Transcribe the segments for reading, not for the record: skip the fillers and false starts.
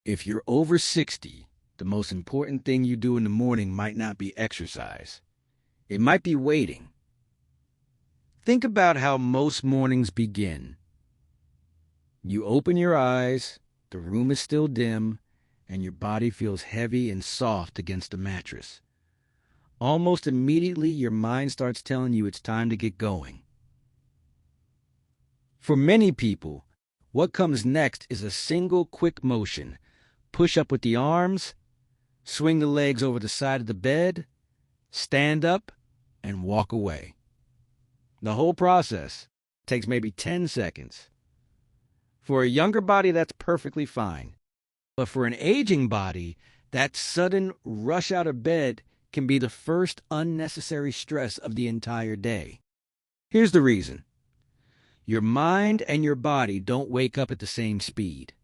If you're over 60, the most important thing you do in the morning might not be exercise. It might be waiting. Think about how most mornings begin. You open your eyes, the room is still dim, and your body feels heavy and soft against the mattress. Almost immediately, your mind starts telling you it's time to get going. For many people, what comes next is a single quick motion. Push up with the arms, swing the legs over the side of the bed, stand up, and walk away. The whole process takes maybe 10 seconds. For a younger body, that's perfectly fine. But for an aging body, that sudden rush out of bed can be the first unnecessary stress of the entire day. Here's the reason. Your mind and your body don't wake up at the same speed.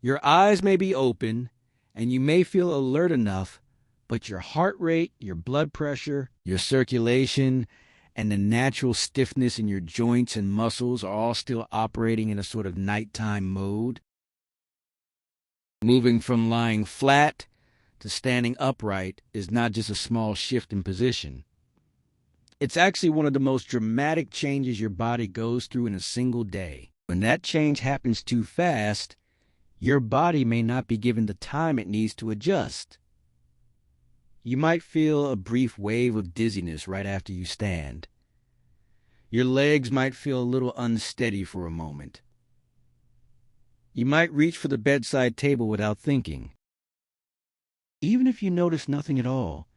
Your eyes may be open, and you may feel alert enough, but your heart rate, your blood pressure, your circulation, and the natural stiffness in your joints and muscles are all still operating in a sort of nighttime mode. Moving from lying flat to standing upright is not just a small shift in position. It's actually one of the most dramatic changes your body goes through in a single day. When that change happens too fast, your body may not be given the time it needs to adjust. You might feel a brief wave of dizziness right after you stand. Your legs might feel a little unsteady for a moment. You might reach for the bedside table without thinking. Even if you notice nothing at all,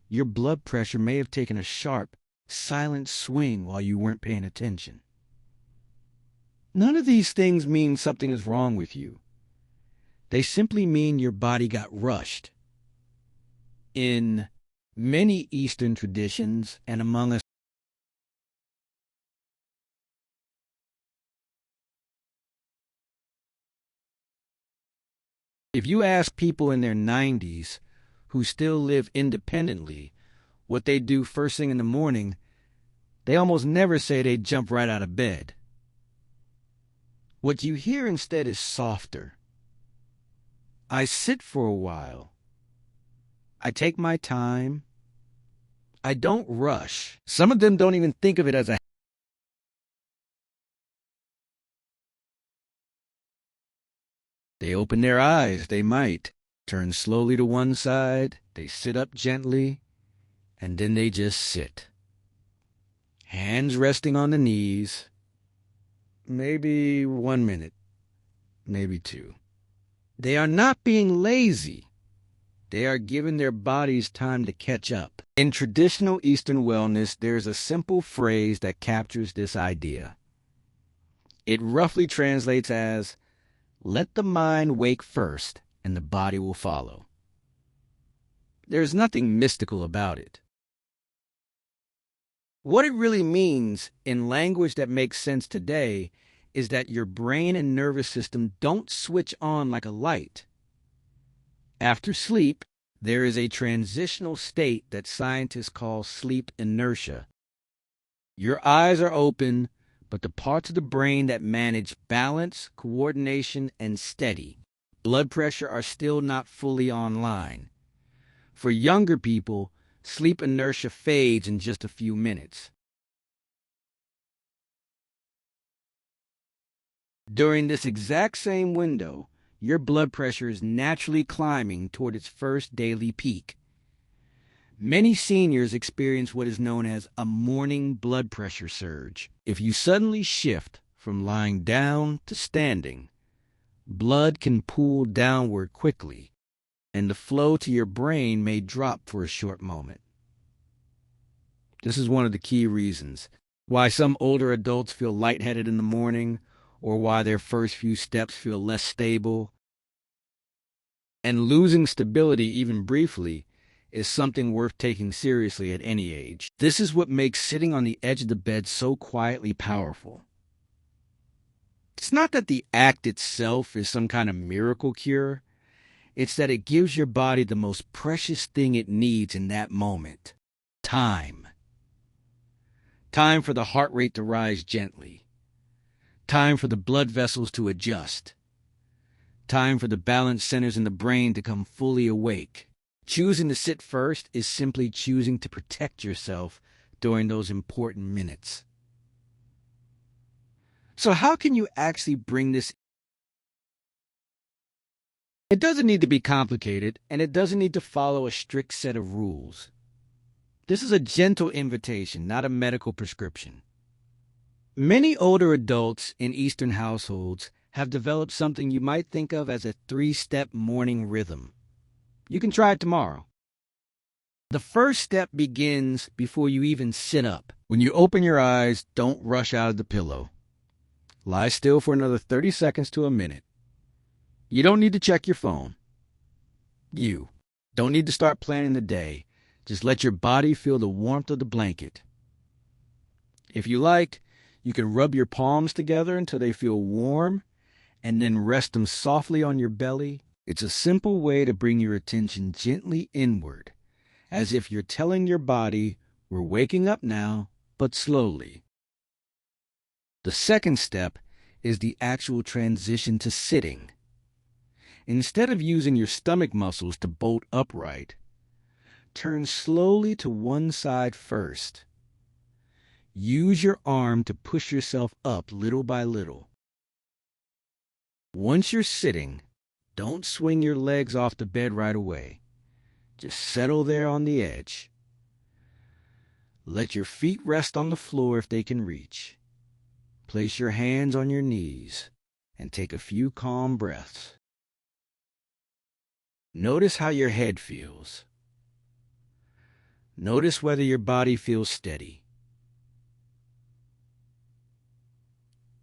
your blood pressure may have taken a sharp, silent swing while you weren't paying attention. None of these things mean something is wrong with you. They simply mean your body got rushed. In many Eastern traditions and among us, if you ask people in their 90s who still live independently what they do first thing in the morning, they almost never say they jump right out of bed. What you hear instead is softer. I sit for a while. I take my time. I don't rush. Some of them don't even think of it as a They open their eyes, they might turn slowly to one side, they sit up gently, and then they just sit. Hands resting on the knees, maybe 1 minute, maybe 2. They are not being lazy. They are giving their bodies time to catch up. In traditional Eastern wellness, there's a simple phrase that captures this idea. It roughly translates as, let the mind wake first, and the body will follow. There's nothing mystical about it. What it really means, in language that makes sense today, is that your brain and nervous system don't switch on like a light. After sleep, there is a transitional state that scientists call sleep inertia. Your eyes are open, but the parts of the brain that manage balance, coordination, and steady, blood pressure are still not fully online. For younger people, sleep inertia fades in just a few minutes. During this exact same window, your blood pressure is naturally climbing toward its first daily peak. Many seniors experience what is known as a morning blood pressure surge. If you suddenly shift from lying down to standing, blood can pool downward quickly, and the flow to your brain may drop for a short moment. This is one of the key reasons why some older adults feel lightheaded in the morning, or why their first few steps feel less stable. And losing stability, even briefly, is something worth taking seriously at any age. This is what makes sitting on the edge of the bed so quietly powerful. It's not that the act itself is some kind of miracle cure. It's that it gives your body the most precious thing it needs in that moment: time. Time for the heart rate to rise gently. Time for the blood vessels to adjust. time for the balance centers in the brain to come fully awake. Choosing to sit first is simply choosing to protect yourself during those important minutes. So how can you actually bring this? It doesn't need to be complicated, and it doesn't need to follow a strict set of rules. This is a gentle invitation, not a medical prescription. Many older adults in Eastern households have developed something you might think of as a 3-step morning rhythm. You can try it tomorrow. The first step begins before you even sit up. When you open your eyes, don't rush out of the pillow. Lie still for another 30 seconds to a minute. You don't need to check your phone. You don't need to start planning the day. Just let your body feel the warmth of the blanket. If you like, you can rub your palms together until they feel warm and then rest them softly on your belly. It's a simple way to bring your attention gently inward, as if you're telling your body, we're waking up now, but slowly. The second step is the actual transition to sitting. Instead of using your stomach muscles to bolt upright, turn slowly to one side first. Use your arm to push yourself up little by little. Once you're sitting, don't swing your legs off the bed right away. Just settle there on the edge. Let your feet rest on the floor if they can reach. Place your hands on your knees and take a few calm breaths. Notice how your head feels. Notice whether your body feels steady.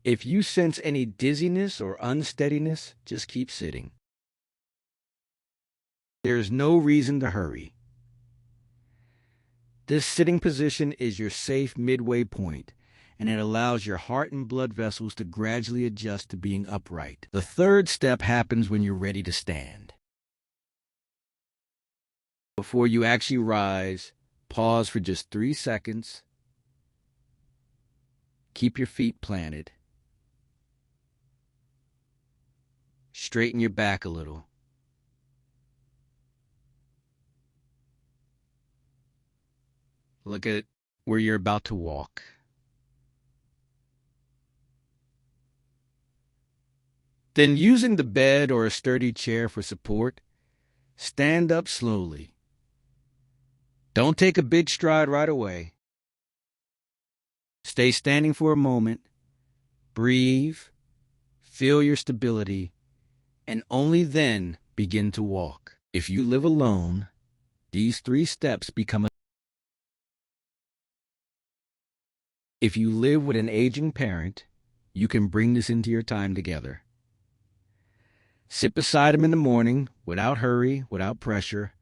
If you sense any dizziness or unsteadiness, just keep sitting. There is no reason to hurry. This sitting position is your safe midway point, and it allows your heart and blood vessels to gradually adjust to being upright. The third step happens when you're ready to stand. Before you actually rise, pause for just 3 seconds. Keep your feet planted. Straighten your back a little. Look at where you're about to walk. Then, using the bed or a sturdy chair for support, stand up slowly. Don't take a big stride right away. Stay standing for a moment. Breathe. Feel your stability. And only then begin to walk. If you live alone, these 3 steps become a... If you live with an aging parent, you can bring this into your time together. Sit beside him in the morning, without hurry, without pressure.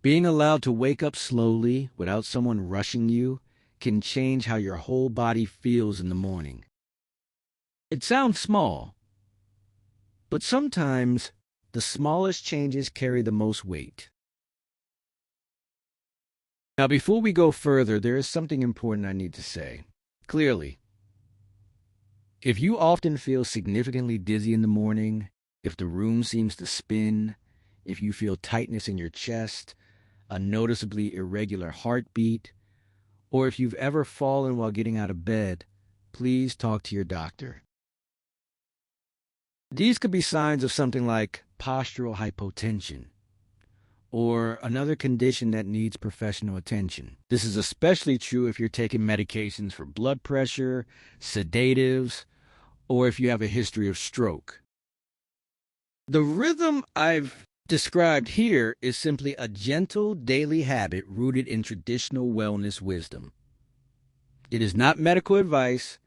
Being allowed to wake up slowly, without someone rushing you, can change how your whole body feels in the morning. It sounds small, but sometimes the smallest changes carry the most weight. Now, before we go further, there is something important I need to say. Clearly, if you often feel significantly dizzy in the morning, if the room seems to spin, if you feel tightness in your chest, a noticeably irregular heartbeat, or if you've ever fallen while getting out of bed, please talk to your doctor. These could be signs of something like postural hypotension, or another condition that needs professional attention. This is especially true if you're taking medications for blood pressure, sedatives, or if you have a history of stroke. The rhythm I've described here is simply a gentle daily habit rooted in traditional wellness wisdom. It is not medical advice,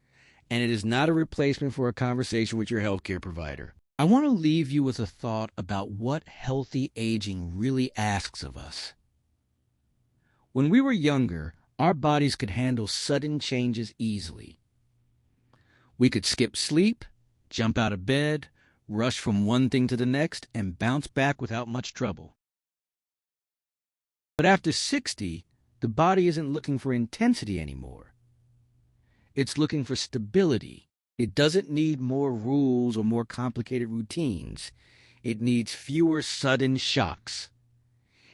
and it is not a replacement for a conversation with your healthcare provider. I want to leave you with a thought about what healthy aging really asks of us. When we were younger, our bodies could handle sudden changes easily. We could skip sleep, jump out of bed, rush from one thing to the next, and bounce back without much trouble. But after 60, the body isn't looking for intensity anymore. It's looking for stability. It doesn't need more rules or more complicated routines. It needs fewer sudden shocks.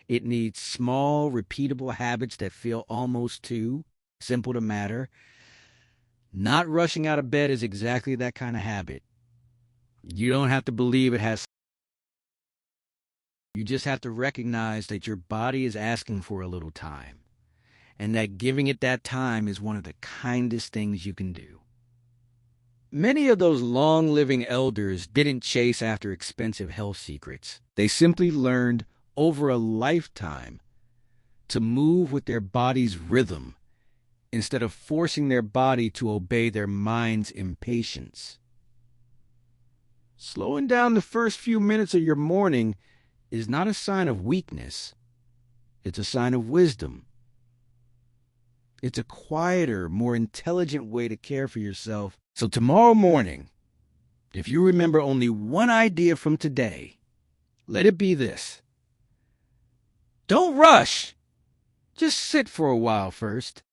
It needs small, repeatable habits that feel almost too simple to matter. Not rushing out of bed is exactly that kind of habit. You don't have to believe it has. You just have to recognize that your body is asking for a little time, and that giving it that time is one of the kindest things you can do. Many of those long-living elders didn't chase after expensive health secrets. They simply learned over a lifetime to move with their body's rhythm instead of forcing their body to obey their mind's impatience. Slowing down the first few minutes of your morning is not a sign of weakness. It's a sign of wisdom. It's a quieter, more intelligent way to care for yourself. So tomorrow morning, if you remember only one idea from today, let it be this. Don't rush. Just sit for a while first.